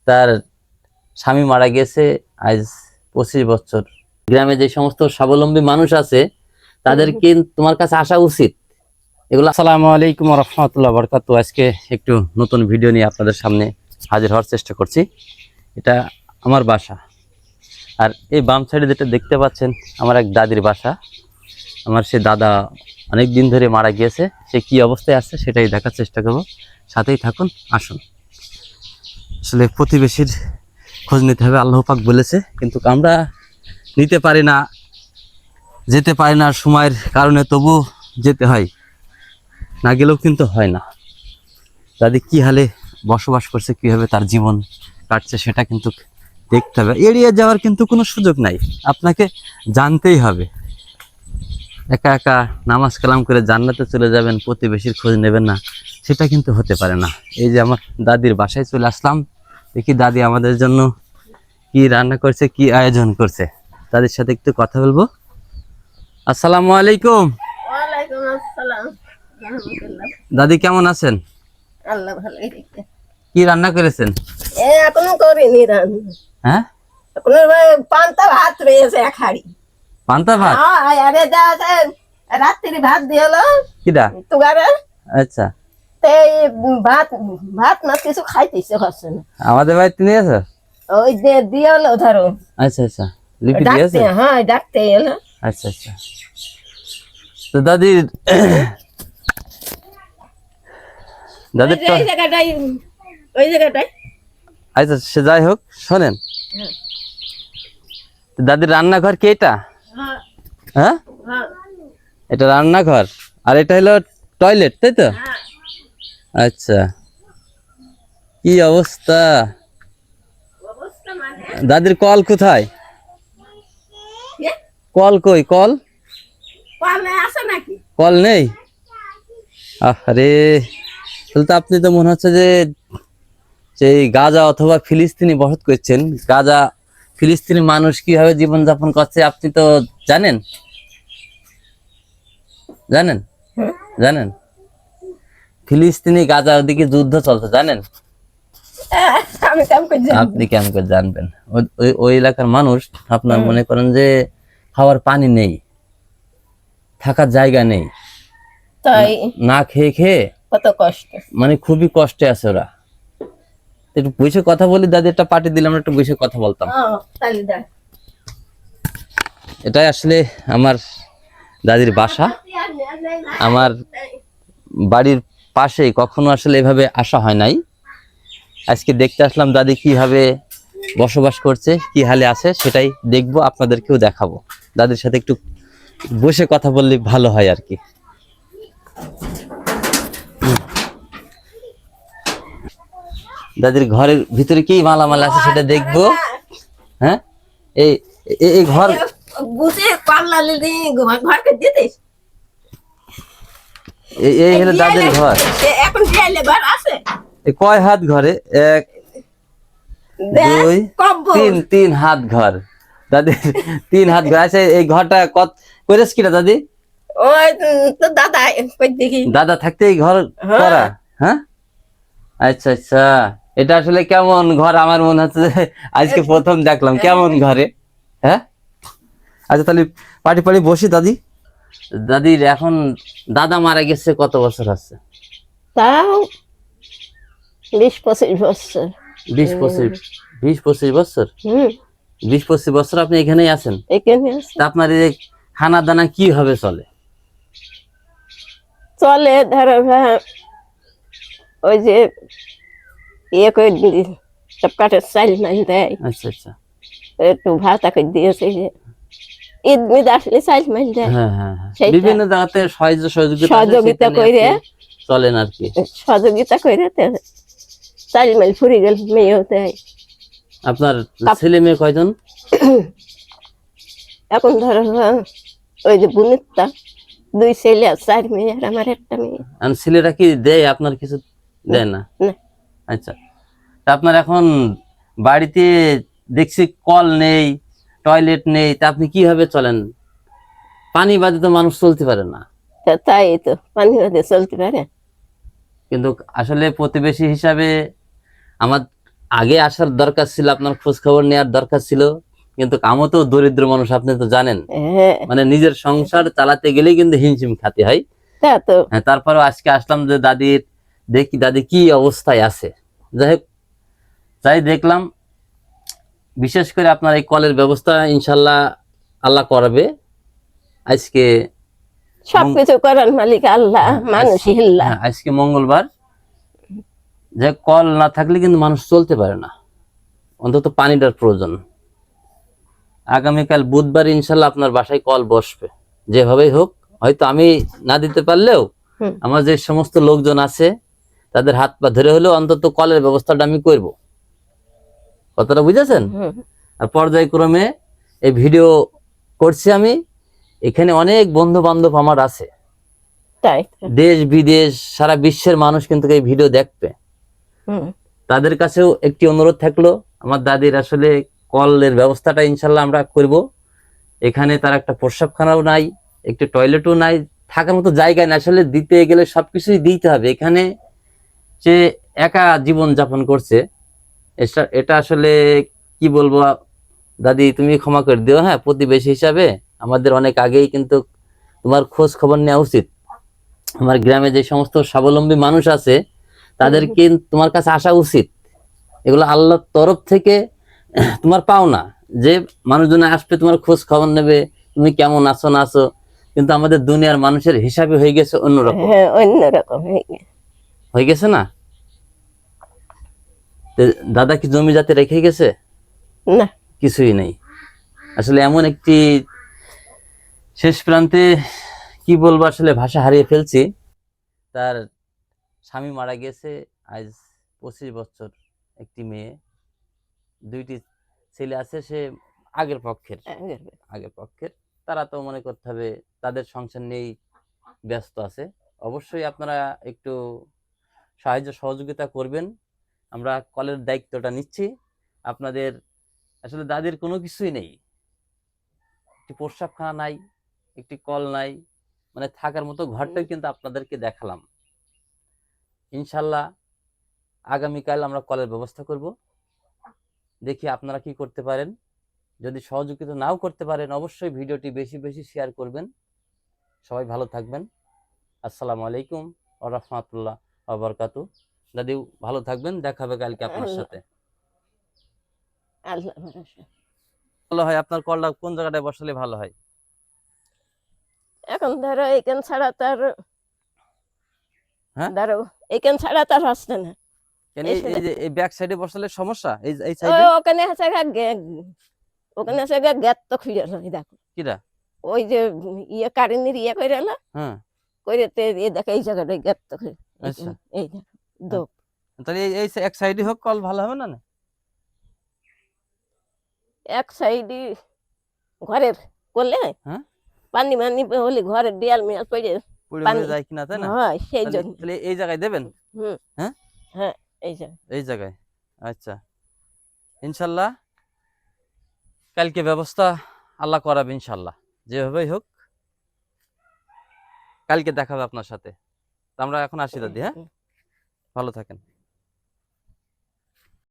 তার স্বামী মারা গেছে আজ 25 বছর। গ্রামে যে সমস্ত স্বাবলম্বী মানুষ আছে তাদেরকে তোমার কাছে আসা উচিত এগুলো। আসসালামু আলাইকুম ওয়া রাহমাতুল্লাহি ওয়া বারাকাতুহু। আজকে একটু নতুন ভিডিও নিয়ে আপনাদের সামনে হাজির হওয়ার চেষ্টা করছি। এটা আমার বাসা, আর এই বাম সাইডে যেটা দেখতে পাচ্ছেন আমার এক দাদির বাসা। আমার সে দাদা অনেক দিন ধরে মারা গিয়েছে, সে কি অবস্থায় আছে সেটাই দেখার চেষ্টা করব। সাথেই থাকুন, আসুন। আসলে প্রতিবেশীর খোঁজ নিতে হবে, আল্লাহ পাক বলেছে, কিন্তু আমরা নিতে পারি না, যেতে পারি না সময়ের কারণে, তবু যেতে হয়, না গেলেও কিন্তু হয় না। দাদি কি হালে বসবাস করছে, কীভাবে তার জীবন কাটছে সেটা কিন্তু দেখতে হবে। এড়িয়ে যাওয়ার কিন্তু কোনো সুযোগ নাই, আপনাকে জানতেই হবে। একা একা নামাজ কালাম করে জান্নাতে চলে যাবেন, প্রতিবেশীর খোঁজ নেবেন না, সেটা কিন্তু হতে পারে না। এই যে আমার দাদির বাসায় চলে আসলাম, দেখি দাদি আমাদের জন্য কি রান্না করছে, কি আয়োজন করছে। দাদির সাথে একটু কথা বলবো। আসসালামু আলাইকুম। ওয়ালাইকুম আসসালাম। দাদি কেমন আছেন? আল্লাহ ভালোই রেখেছে। কি রান্না করেছেন? এখনো করিনি রান্না। হ্যাঁ, এখনো পান্তা ভাত রয়েছে এক হাড়ি। পান্তা ভাত? আরে যা আছে রাত্রি ভাত দিয়েলো কিডা? তুগারে। আচ্ছা, এই ভাত ভাত না কিছু খাইতে ইচ্ছে করছে না। আমাদের বাড়িতে নিয়ে আসো? ওই যে দিয়েলো ধরো। আচ্ছা আচ্ছা, লিপি ডাকতে, দিয়েছে? হ্যাঁ ডাকতে এলো। আচ্ছা আচ্ছা। তো দাদি দাদির তো ওই জায়গাটাই, ওই জায়গাটাই। আচ্ছা, সে যাই হোক, শোনেন, হ্যাঁ দাদির রান্নাঘর কি এটা? হ্যাঁ হ্যাঁ, হ্যাঁ এটা রান্নাঘর, আর এটা হলো টয়লেট, তাই তো? হ্যাঁ। আচ্ছা, কি অবস্থা। অবস্থা মানে দাদির কল কোথায়? কি? কল কই? কল পালে আসে নাকি? কল নেই? আরে, তাহলে তো আপনি তো মনে হচ্ছে যে সেই গাজা অথবা ফিলিস্তিনি বসত করছেন। গাজা ফিলিস্তিনি মানুষ কিভাবে জীবনযাপন করছে আপনি তো জানেন? জানেন? জানেন ফিলিস্তিনি গাজা ওদিকে যুদ্ধ চলছে, জানেন? আমি কাম করে যাই। আপনি কেমন করে জানবেন? ওই এলাকার মানুষ, আপনার মনে করেন যে খাওয়ার পানি নেই, থাকার জায়গা নেই, তাই না খেয়ে খেয়ে কত কষ্ট। মানে খুবই কষ্টে আছে ওরা। একটু বসে কথা বলি, দাদি একটা পার্টি দিলাম, একটু বসে কথা বলতাম। তাহলে দেখ এটাই আসলে আমার দাদির বাসা। আমার বাড়ির পাশেই, কখনো আসলে এভাবে আসা হয় নাই। আজকে দেখতে আসলাম দাদি কিভাবে বসবাস করছে, কি হালে আছে সেটাই দেখবো, আপনাদেরকেও দেখাবো। দাদির সাথে একটু বসে কথা বললে ভালো হয় আর কি। দাদির ঘরের ভিতরে কি মালামাল আছে সেটা দেখবো। হ্যাঁ, এই এই ঘর, বুঝে পাল্লা লিদি ঘরকে দিতিস। এই হলো দাদির ঘর। এখন যাইলে ঘর আছে এই কয় হাত ঘরে? এক, দুই, তিন হাত ঘর। দাদির 3 হাত ঘর আছে। এই ঘরটা কত করেছ কিনা দাদি? ওই তো দাদা কই দেখি দাদা থাকতে এই ঘর করা? হ্যাঁ, আচ্ছা আচ্ছা। এটা আসলে কেমন ঘর? আমার মনে হচ্ছে যে আজকে প্রথম দেখলাম। কেমন ঘরে? হ্যাঁ, আচ্ছা তাহলে পাটি পাটি বসি। দাদি, দাদির এখন দাদা মারা গেছে কত বছর আছে? তাও 20-25 বছর। 20-25 বছর? 20-25 বছর আপনি এখানেই আছেন? এখানে আছে। তা আপনার এই খানা দানা কিভাবে চলে? চলে ধরো ওই যে ইয়ে করে দিলি সব কাঠের চাল মাল দেয়, আচ্ছা আচ্ছা, একটু ভাতা করে দিয়েছে যে ঈদ মিদ আসলে চাল মাল দেয়। হ্যাঁ হ্যাঁ হ্যাঁ, সেইটা। বিভিন্ন জায়গাতে সহযোগিতা সহযোগিতা করে চলেন আর কি। সহযোগিতা করে চাল মাল ফুরি গেল মেয়েও দেয়। আপনার ছেলে মেয়ে কয়জন? এখন ধরো ওই যে বুনিতটা 2 ছেলে আর 4 মেয়ে, আর আমার একটা মেয়ে। আর ছেলেরা কি দেয় আপনার? কিছু দেয় না? না। আচ্ছা, তা আপনার এখন বাড়িতে দেখছি কল নেই, টয়লেট নেই, তা আপনি কিভাবে চলেন? পানি বাদে তো মানুষ চলতে পারে না। তাই তো পানি বাদে চলতে পারে। কিন্তু আসলে প্রতিবেশী হিসাবে আমার আগে আসার দরকার ছিল, আপনার খোঁজ খবর নেওয়ার দরকার ছিল, কিন্তু আমও তো দরিদ্র মানুষ, আপনি তো জানেন। হ্যাঁ মানে নিজের সংসার চালাতে গেলেই কিন্তু হিমশিম খাতে হয়। তা তো হ্যাঁ, তারপরেও আজকে আসলাম যে দাদির দেখি দাদি কি অবস্থায় আছে। যাই হোক, তাই দেখলাম বিশেষ করে আপনার এই কলের ব্যবস্থা ইনশাল্লাহ আল্লাহ করাবে। আজকে সবকিছু করার মালিক আল্লাহ, মানুষই হিল্লা। হ্যাঁ, আজকে মঙ্গলবার, যে কল না থাকলে কিন্তু মানুষ চলতে পারে না, অন্তত পানিটার প্রয়োজন। আগামীকাল বুধবার ইনশাল্লাহ আপনার বাসায় কল বসবে, যেভাবেই হোক। হয়তো আমি না দিতে পারলেও হুম। আমার যে সমস্ত লোকজন আছে তাদের হাত পা ধরে হলেও অন্তত কলের ব্যবস্থাটা আমি করব। কথাটা বুঝেছেন? হুম, আর পর্যায়ক্রমে এই ভিডিও করছি আমি, এখানে অনেক বন্ধু বান্ধব আমার আছে, তাই তো। দেশ বিদেশ সারা বিশ্বের মানুষ কিন্তু এই ভিডিও দেখবে। হুম, তাদের কাছেও একটি অনুরোধ থাকলো, আমার দাদির আসলে কলের ব্যবস্থাটা ইনশাল্লাহ আমরা করব। এখানে তার একটা প্রস্রাবখানাও নাই, একটু টয়লেটও নাই, থাকার মতো জায়গায় না। আসলে দিতে গেলে সবকিছুই দিতে হবে। এখানে সে একা জীবন যাপন করছে, এটা আসলে কি বলবো দাদি, তুমি ক্ষমা করে দিও। হ্যাঁ, প্রতিবেশী হিসাবে আমাদের অনেক আগেই কিন্তু তোমার খোঁজ খবর নেওয়া উচিত। আমার গ্রামে যে সমস্ত স্বাবলম্বী মানুষ আছে তাদেরকে তোমার কাছে আসা উচিত। এগুলো আল্লাহর তরফ থেকে তোমার পাওনা, যে মানুষজন আসবে তোমার খোঁজ খবর নেবে, তুমি কেমন আছো না আছো। কিন্তু আমাদের দুনিয়ার মানুষের হিসাবে হয়ে গেছে অন্যরকম, হ্যাঁ অন্যরকম হয়ে গেছে না? তো দাদা কি জমি জাতি রেখে গেছে? না। কিছুই নেই। আসলে এমন একটি শেষ প্রান্তে, কি বলবো, আসলে ভাষা হারিয়ে ফেলছি। তার স্বামী মারা গেছে আজ 25 বছর, একটি মেয়ে, 2টি ছেলে আছে। সে আগের পক্ষের, তারা তো মনে করতে হবে তাদের সংসার নিয়েই ব্যস্ত আছে। অবশ্যই আপনারা একটু সাহায্য সহযোগিতা করবেন, আমরা কলের দায়িত্বটা নিচ্ছি। আপনাদের আসলে দাদির কোনো কিছুই নেই, একটি প্রস্রাবখানা নাই, একটি কল নাই, মানে থাকার মতো ঘরটাই কিন্তু আপনাদেরকে দেখালাম। ইনশাল্লাহ আগামীকাল আমরা কলের ব্যবস্থা করব, দেখি আপনারা কি করতে পারেন। যদি সহযোগিতা নাও করতে পারেন, অবশ্যই ভিডিওটি বেশি বেশি শেয়ার করবেন। সবাই ভালো থাকবেন। আসসালামু আলাইকুম ওয়া রাহমাতুল্লাহ ওয়া বারাকাতু। দাদি ভালো থাকবেন, দেখা হবে কালকে আপনার সাথে। আল্লাহ ভরসা। ভালো হয় আপনার কলটা কোন জায়গাটায় বসালে ভালো হয়? এখন ধরো এখান ছাড়া তার, হ্যাঁ, ধরো এখান ছাড়া তার আসছে না। কেন এই এই যে এই ব্যাক সাইডে বসালে সমস্যা, এই ও সাইডে ওখানে আছে ওখানে আছে গ্যাত তো খুঁজে দেখো। কিরা? ওই যে ইয়ে কারেন্টের ইয়ে করে এলো হ্যাঁ, করে এই দেখো এই জায়গাটায় গ্যাত তো খুঁজে। আচ্ছা। এই দেখো দোপ। তাহলে এই এক সাইডে হোক, কল ভালো হবে না? এক সাইডে ঘরের করলে হ্যাঁ, পানি মানি হলে ঘরের দেয়াল মেয়াল পড়ে পুড়ে পানি মুড়ে যায় কিনা, তাই না? হয় সেই তাহলে জন্য। তাহলে এই জায়গায় দেবেন? হুম, হ্যাঁ, হ্যাঁ এই যে এই জায়গায়। আচ্ছা, ইনশাল্লাহ কালকে ব্যবস্থা আল্লাহ করাবে ইনশাল্লাহ, যেভাবেই হোক। কালকে দেখাবে আপনার সাথে। তো আমরা এখন আসি দাদি। হ্যাঁ, ভালো থাকেন।